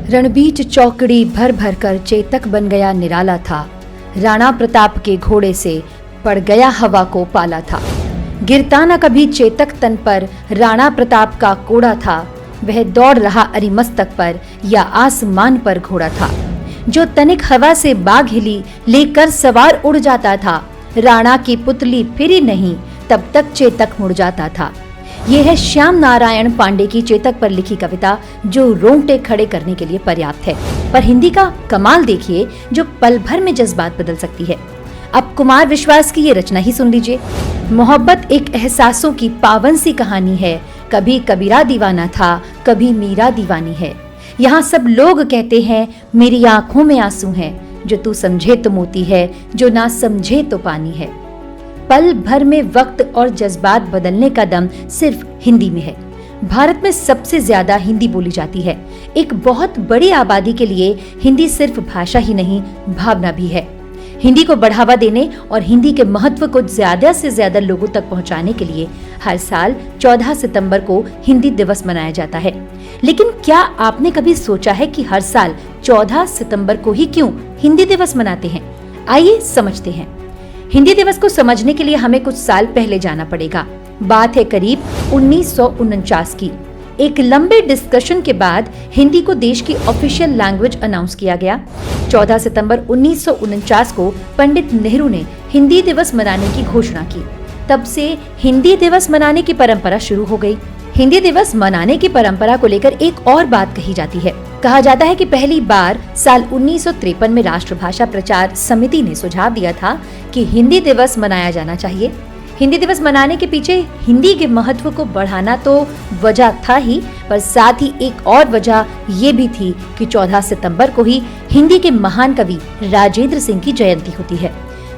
रणबीच चौकड़ी भर भर कर चेतक बन गया निराला था। राणा प्रताप के घोड़े से पड़ गया हवा को पाला था। गिरता न कभी चेतक तन पर राणा प्रताप का कोड़ा था। वह दौड़ रहा अरिमस्तक पर या आसमान पर घोड़ा था। जो तनिक हवा से बाग हिली लेकर सवार उड़ जाता था। राणा की पुतली फिरी नहीं तब तक चेतक मुड़ जाता था। यह है श्याम नारायण पांडे की चेतक पर लिखी कविता, जो रोंगटे खड़े करने के लिए पर्याप्त है। पर हिंदी का कमाल देखिए, जो पल भर में जज्बात बदल सकती है। अब कुमार विश्वास की ये रचना ही सुन लीजिए। मोहब्बत एक एहसासों की पावन सी कहानी है। कभी कबीरा दीवाना था, कभी मीरा दीवानी है। यहाँ सब लोग कहते हैं मेरी आंखों में आंसू हैं। जो तू समझे तो मोती है, जो ना समझे तो पानी है। पल भर में वक्त और जज्बात बदलने का दम सिर्फ हिंदी में है। भारत में सबसे ज्यादा हिंदी बोली जाती है। एक बहुत बड़ी आबादी के लिए हिंदी सिर्फ भाषा ही नहीं, भावना भी है। हिंदी को बढ़ावा देने और हिंदी के महत्व को ज्यादा से ज्यादा लोगों तक पहुंचाने के लिए हर साल 14 सितंबर को हिंदी दिवस मनाया जाता है। लेकिन क्या आपने कभी सोचा है कि हर साल 14 सितंबर को ही क्यों हिंदी दिवस मनाते हैं? आइए समझते हैं। हिंदी दिवस को समझने के लिए हमें कुछ साल पहले जाना पड़ेगा। बात है करीब 1949 की। एक लंबे डिस्कशन के बाद हिंदी को देश की ऑफिशियल लैंग्वेज अनाउंस किया गया। 14 सितंबर 1949 को पंडित नेहरू ने हिंदी दिवस मनाने की घोषणा की। तब से हिंदी दिवस मनाने की परंपरा शुरू हो गई। हिंदी दिवस मनाने की परंपरा को लेकर एक और बात कही जाती है। कहा जाता है कि पहली बार साल 1953 में राष्ट्रभाषा प्रचार समिति ने सुझाव दिया था कि हिंदी दिवस मनाया जाना चाहिए। हिंदी दिवस मनाने के पीछे हिंदी के महत्व को बढ़ाना तो वजह था ही, पर साथ ही एक और वजह ये भी थी कि 14 सितंबर को ही हिंदी के महान कवि राजेंद्र सिंह की जयंती होती है।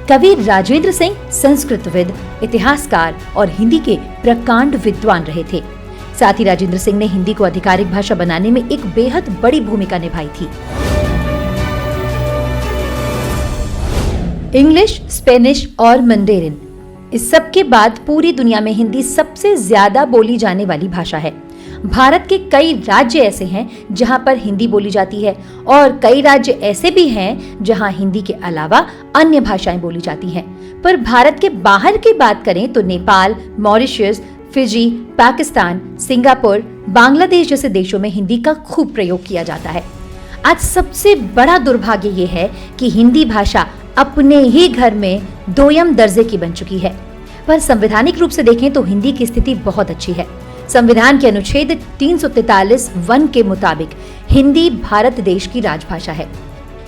कवि राजेंद्र सिंह संस्कृतविद, इतिहासकार और हिंदी के प्रकांड विद्वान रहे थे। साथ ही राजेंद्र सिंह ने हिंदी को आधिकारिक भाषा बनाने में एक बेहद बड़ी भूमिका निभाई थी। इंग्लिश, स्पेनिश और मंडेरिन, इस सब के बाद पूरी दुनिया में हिंदी सबसे ज्यादा बोली जाने वाली भाषा है। भारत के कई राज्य ऐसे हैं जहां पर हिंदी बोली जाती है और कई राज्य ऐसे भी हैं जहां हिंदी के अलावा अन्य भाषाएं बोली जाती हैं। पर भारत के बाहर की बात करें तो Nepal, Mauritius, Fiji, Pakistan, Singapore, Bangladesh जैसे देशों में हिंदी का खूब प्रयोग किया जाता है। आज सबसे बड़ा दुर्भाग्य ये है कि हिंदी भाषा अपने ही घर में दोयम दर्जे की बन चुकी है। पर संवैधानिक रूप से देखें तो हिंदी की स्थिति बहुत अच्छी है। संविधान के अनुच्छेद 343(1) के मुताबिक हिंदी भारत देश की राजभाषा है।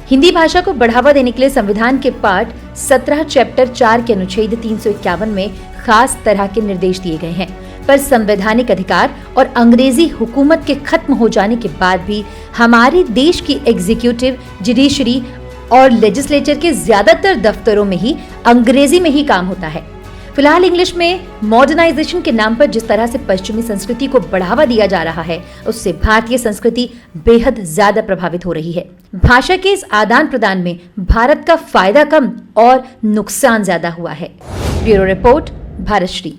हिंदी भाषा को बढ़ावा देने के लिए संविधान के पार्ट 17 चैप्टर 4 के अनुच्छेद 351 में खास तरह के निर्देश दिए गए हैं। पर संवैधानिक अधिकार और अंग्रेजी हुकूमत के खत्म हो जाने के बाद भी हमारे देश की एग्जीक्यूटिव, जुडिशरी और लेजिस्लेचर के ज्यादातर दफ्तरों में ही अंग्रेजी में ही काम होता है। फिलहाल इंग्लिश में मॉडर्नाइजेशन के नाम पर जिस तरह से पश्चिमी संस्कृति को बढ़ावा दिया जा रहा है, उससे भारतीय संस्कृति बेहद ज्यादा प्रभावित हो रही है। भाषा के इस आदान प्रदान में भारत का फायदा कम और नुकसान ज्यादा हुआ है। Bureau report, भारतश्री।